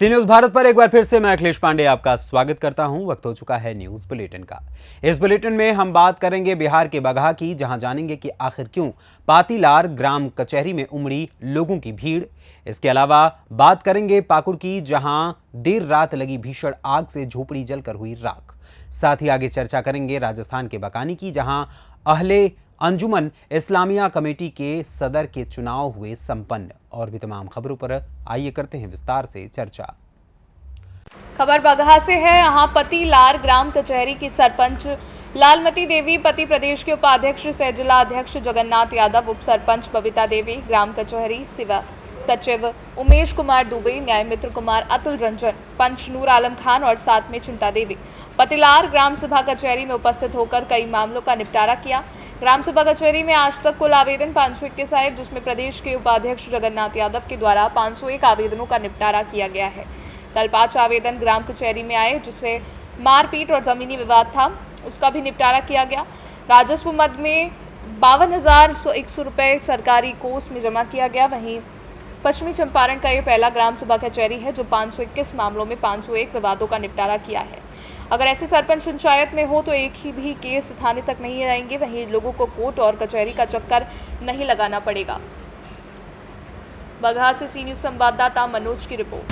सी news Bharat पर एक बार फिर से मैं अखिलेश पांडे आपका स्वागत करता हूं। वक्त हो चुका है न्यूज बुलेटिन का। इस बुलेटिन में हम बात करेंगे बिहार के बगहा की, जहां जानेंगे कि आखिर क्यों पातीलार ग्राम कचहरी में उमड़ी लोगों की भीड़। इसके अलावा बात करेंगे पाकुड़ की, जहां देर रात लगी भीषण आग से झोपड़ी जलकर हुई राख। साथ ही आगे चर्चा करेंगे राजस्थान के बकानी की, जहां अहले अंजुमन इस्लामिया कमेटी के सदर के चुनाव हुए संपन्न। और भी तमाम खबरों पर आइए करते हैं विस्तार से चर्चा। खबर बगहा से है। यहाँ पतीलार ग्राम कचहरी की सरपंच लालमती देवी, पति प्रदेश के उपाध्यक्ष सह जिला अध्यक्ष जगन्नाथ यादव, उप सरपंच बबीता देवी, ग्राम कचहरी सेवा सचिव उमेश कुमार दुबे, न्याय मित्र कुमार, अतुल रंजन, पंच नूर आलम खान और साथ में चिंता देवी पतीलार ग्राम सभा कचहरी में उपस्थित होकर कई मामलों का निपटारा किया। ग्राम सभा कचहरी में आज तक कुल आवेदन 521 आए, जिसमें प्रदेश के उपाध्यक्ष जगन्नाथ यादव के द्वारा 501 आवेदनों का निपटारा किया गया है। कल 5 आवेदन ग्राम कचहरी में आए, जिसमें मारपीट और जमीनी विवाद था, उसका भी निपटारा किया गया। राजस्व मद में 52,100 रुपये सरकारी कोष में जमा किया गया। वहीं पश्चिमी चंपारण का ये पहला ग्राम सभा कचहरी है जो 521 मामलों में 501 विवादों का निपटारा किया है। अगर ऐसे सरपंच पंचायत में हो तो एक ही भी केस थाने तक नहीं आएंगे। वहीं लोगों को कोर्ट और कचहरी का चक्कर नहीं लगाना पड़ेगा। बगहा से सी न्यूज संवाददाता मनोज की रिपोर्ट।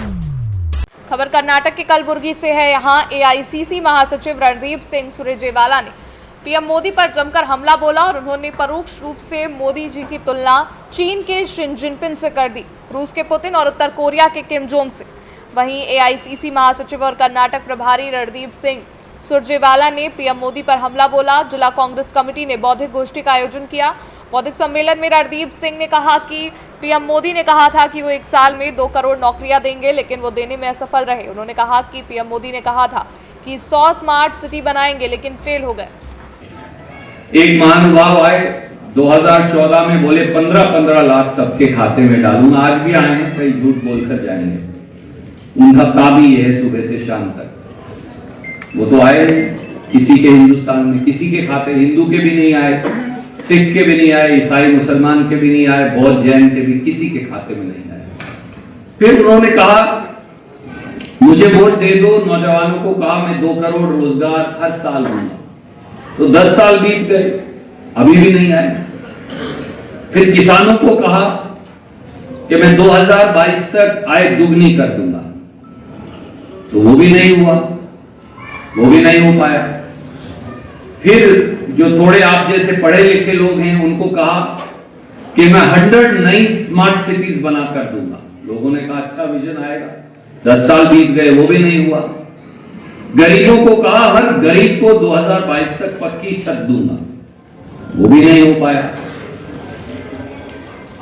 खबर कर्नाटक के कलबुर्गी से है। यहाँ एआईसीसी महासचिव रणदीप सिंह सुरजेवाला ने पीएम मोदी पर जमकर हमला बोला और उन्होंने परोक्ष रूप से मोदी जी की तुलना चीन के शी जिनपिंग से कर दी, रूस के पुतिन और उत्तर कोरिया के किम जोंग से। वहीं एआईसीसी महासचिव और कर्नाटक प्रभारी रणदीप सिंह सुरजेवाला ने पीएम मोदी पर हमला बोला। जिला कांग्रेस कमेटी ने बौद्धिक गोष्ठी का आयोजन किया। बौद्धिक सम्मेलन में रणदीप सिंह ने कहा कि पीएम मोदी ने कहा था कि वो 1 साल में 2 करोड़ नौकरियां देंगे, लेकिन वो देने में असफल रहे। उन्होंने कहा कि पीएम मोदी ने कहा था कि 100 स्मार्ट सिटी बनाएंगे, लेकिन फेल हो गए। एक महानुभाव आए 2014 में, बोले 15-15 लाख सबके खाते में डालूंगा। आज भी आए हैं, कई झूठ बोलकर जाएंगे। उनका काम ही है सुबह से शाम तक। वो तो आए किसी के हिंदुस्तान में, किसी के खाते, हिंदू के भी नहीं आए, सिख के भी नहीं आए, ईसाई मुसलमान के भी नहीं आए, बौद्ध जैन के भी किसी के खाते में नहीं आए। फिर उन्होंने कहा मुझे वोट दे दो। नौजवानों को कहा मैं 2 करोड़ रोजगार हर साल दूंगा। तो 10 साल बीत गए, अभी भी नहीं आए। फिर किसानों को कहा कि मैं 2022 तक आय दुगनी कर दूंगा, तो वो भी नहीं हुआ, वो भी नहीं हो पाया। फिर जो थोड़े आप जैसे पढ़े लिखे लोग हैं उनको कहा कि मैं 100 नई स्मार्ट सिटीज बना कर दूंगा। लोगों ने कहा अच्छा विजन आएगा। 10 साल बीत गए, वो भी नहीं हुआ। गरीबों को कहा हर गरीब को 2022 तक पक्की छत दूंगा, वो भी नहीं हो पाया।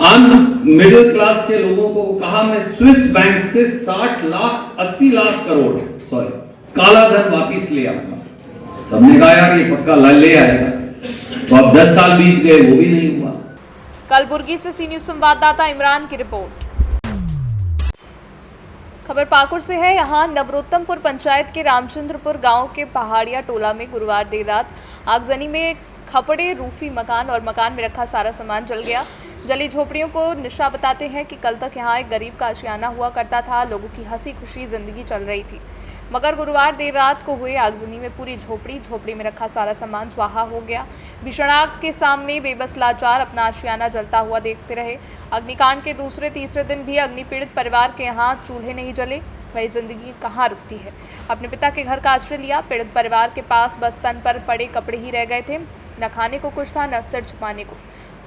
आम मिडिल क्लास के लोगों को कहा मैं स्विस बैंक से 80 लाख करोड़ काला धन वापिस ले आऊंगा। सबने कहा यार ये पक्का ले आएगा। तो अब 10 साल बीत गए, वो भी नहीं हुआ। कलबुर्गी से सी न्यूज संवाददाता इमरान की रिपोर्ट। खबर पाकुड़ से है। यहाँ नवरोत्तमपुर पंचायत के रामचंद्रपुर गांव के पहाड़िया टोला में गुरुवार देर रात आगजनी में खपड़े रूफी मकान और मकान में रखा सारा सामान जल गया। जली झोपड़ियों को निशा बताते हैं कि कल तक यहाँ एक गरीब का आशियाना हुआ करता था। लोगों की हंसी खुशी जिंदगी चल रही थी, मगर गुरुवार देर रात को हुए आगजनी में पूरी झोपड़ी में रखा सारा सामान स्वाहा हो गया। भीषण आग के सामने बेबस लाचार अपना आशियाना जलता हुआ देखते रहे। अग्निकांड के दूसरे तीसरे दिन भी अग्नि पीड़ित परिवार के यहाँ चूल्हे नहीं जले। वही जिंदगी कहाँ रुकती है। अपने पिता के घर का आश्रय लिया। पीड़ित परिवार के पास बस तन पर पड़े कपड़े ही रह गए थे। न खाने को कुछ था, न सिर छुपाने को।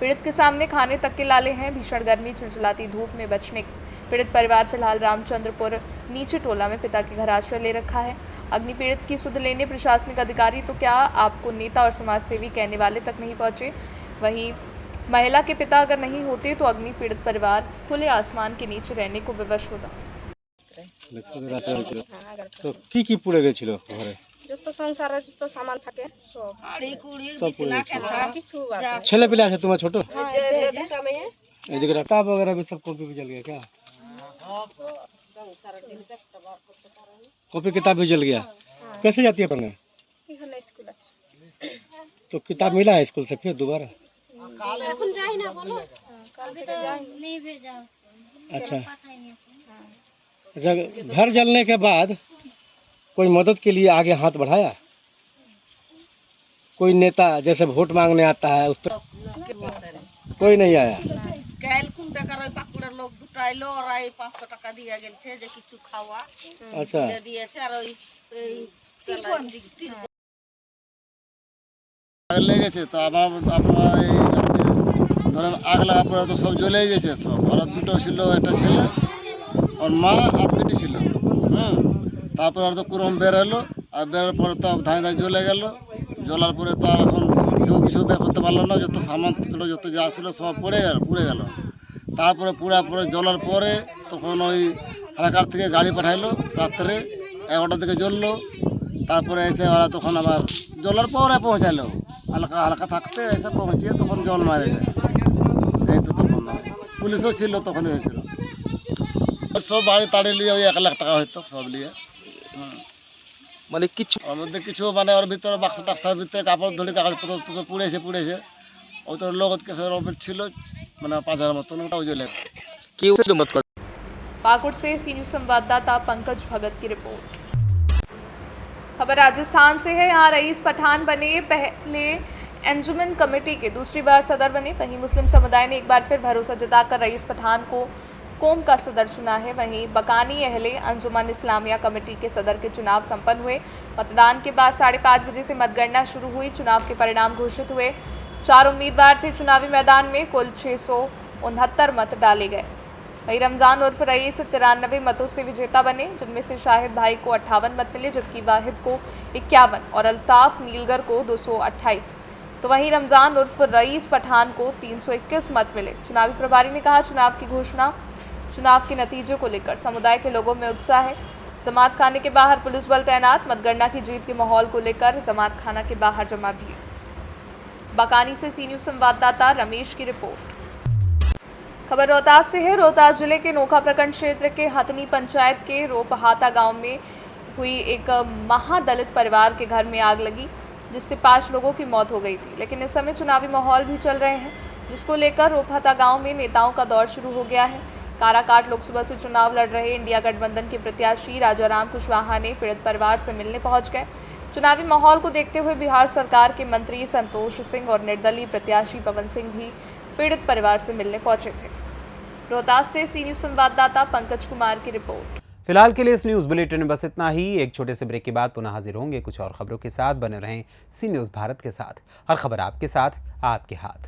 पीड़ित के सामने खाने तक के लाले हैं। भीषण गर्मी, चिलचिलाती धूप में बचने पीड़ित परिवार फिलहाल रामचंद्रपुर नीचे टोला में पिता के घर आश्रय ले रखा है। अग्नि पीड़ित की सुध लेने प्रशासनिक अधिकारी तो क्या, आपको नेता और समाज सेवी कहने वाले तक नहीं पहुंचे। वहीं महिला के पिता अगर नहीं होते तो अग्नि पीड़ित परिवार खुले आसमान के नीचे रहने को विवश होता। तो की পুড়ে গেছিল ঘরে? যত সংসারে যত সামান থাকে সব আড়ি কুড়ি বিছনা কেনা কিছু আছে। ছেলে পেলে আছে তোমার ছোট? হ্যাঁ, এই দুটো মেয়ে। এদিকে किताब वगैरह भी सब कॉपी भी जल गया क्या? कॉपी किताब भी जल गया। कैसे जाती है पढ़ने? এখানে স্কুল আছে। तो किताब मिला है स्कूल से फिर दोबारा? এখন যাই না বলো। কাল থেকে যাই नहीं भेजा उसको। अच्छा। हाँ। घर जलने के बाद कोई मदद के लिए आगे हाथ बढ़ाया? कोई नेता जैसे वोट मांगने आता है उस तरह कोई नहीं आया? কাল কোন টাকার ওই পাকুড়ার লোক দুটো আইলো, ওরা এই 500 টাকা দিয়ে গেছে যে কিছু খাওয়া अच्छा দিয়েছে। আর ওই আগ লেগেছে তো আপনারা এই আপনি ধরেন আগ লাগা পরে তো সব জ্বলেই গেছে সব। ওরা দুটো ছিল, একটা ছেলে ওর মা আর বেটি ছিল। তারপরে আর তো কুরম বের হলো, আর বেরোর পরে তো ধাঁই ধাঁই জ্বলে গেল। জ্বলার পরে তো আর এখন কেউ কিছু বের করতে পারলো না, যত সামান ছিল যত যা ছিল সব পুড়ে গেল। তারপরে পুরে জ্বলার পরে তখন ওই সরকার থেকে গাড়ি পাঠাইলো, রাত্রে 11টার দিকে জ্বললো। তারপরে এসে ওরা তখন আবার জ্বলার পরে পৌঁছালো, হালকা হালকা থাকতে এসে পৌঁছিয়ে তখন জল মারে যায়। এই তো তখন পুলিশও ছিল, তখন এসেছিল। সব বাড়ি তাড়িয়ে নিয়ে ওই 1 লাখ টাকা হয়তো সব নিয়ে। মানে কিছু ওর মধ্যে কিছু মানে ওর ভিতরে বাক্স টাক্সার ভিতরে কাপড় ধরে কাগজপত্র তো পুড়েছে। ওই তো লোক ছিল মানে 5000 মতন, ওটাও জ্বলে গেছে। क्यों से मत कर पाकुड़ से सी न्यूज़ संवाददाता पंकज भगत की रिपोर्ट। खबर राजस्थान से है। यहाँ रईस पठान बने, पहले अंजुमन कमेटी के दूसरी बार सदर बने। वहीं मुस्लिम समुदाय ने एक बार फिर भरोसा जताकर रईस पठान को कौम का सदर चुना है। वहीं बकानी अहले अंजुमन इस्लामिया कमेटी के सदर के चुनाव संपन्न हुए। मतदान के बाद 5:30 बजे से मतगणना शुरू हुई। चुनाव के परिणाम घोषित हुए। 4 उम्मीदवार थे चुनावी मैदान में। कुल 669 मत डाले गए। वहीं रमज़ान उर्फ रईस 93 मतों से विजेता बने, जिनमें से शाहिद भाई को 58 मत मिले, जबकि वाहिद को 51 और अल्ताफ नीलगर को 228। तो वहीं रमज़ान उर्फ रईस पठान को 321 मत मिले। चुनावी प्रभारी ने कहा, चुनाव के नतीजे को लेकर समुदाय के लोगों में उत्साह है। जमात खाने के बाहर पुलिस बल तैनात। मतगणना की जीत के माहौल को लेकर जमात खाना के बाहर जमा भीड़। बकानी से सी न्यूज़ संवाददाता रमेश की रिपोर्ट। खबर रोहतास से है। रोहतास जिले के नोखा प्रखंड क्षेत्र के हथनी पंचायत के रोपहाता गांव में हुई एक महादलित परिवार के घर में आग लगी, जिससे 5 लोगों की मौत हो गई थी। लेकिन इस समय चुनावी माहौल भी चल रहे हैं, जिसको लेकर रोपहाता गांव में नेताओं का दौर शुरू हो गया है। काराकाट लोकसभा से चुनाव लड़ रहे इंडिया गठबंधन के प्रत्याशी राजाराम कुशवाहा ने पीड़ित परिवार से मिलने पहुंच गए। चुनावी माहौल को देखते हुए बिहार सरकार के मंत्री संतोष सिंह और निर्दलीय प्रत्याशी पवन सिंह भी पीड़ित परिवार से मिलने पहुंचे थे। रोहतास से सी न्यूज़ संवाददाता पंकज कुमार की रिपोर्ट। फिलहाल के लिए इस न्यूज़ बुलेटिन में बस इतना ही। एक छोटे से ब्रेक के बाद पुनः हाजिर होंगे कुछ और खबरों के साथ। बने रहें सी न्यूज़ भारत के साथ। हर खबर आपके साथ, आपके हाथ।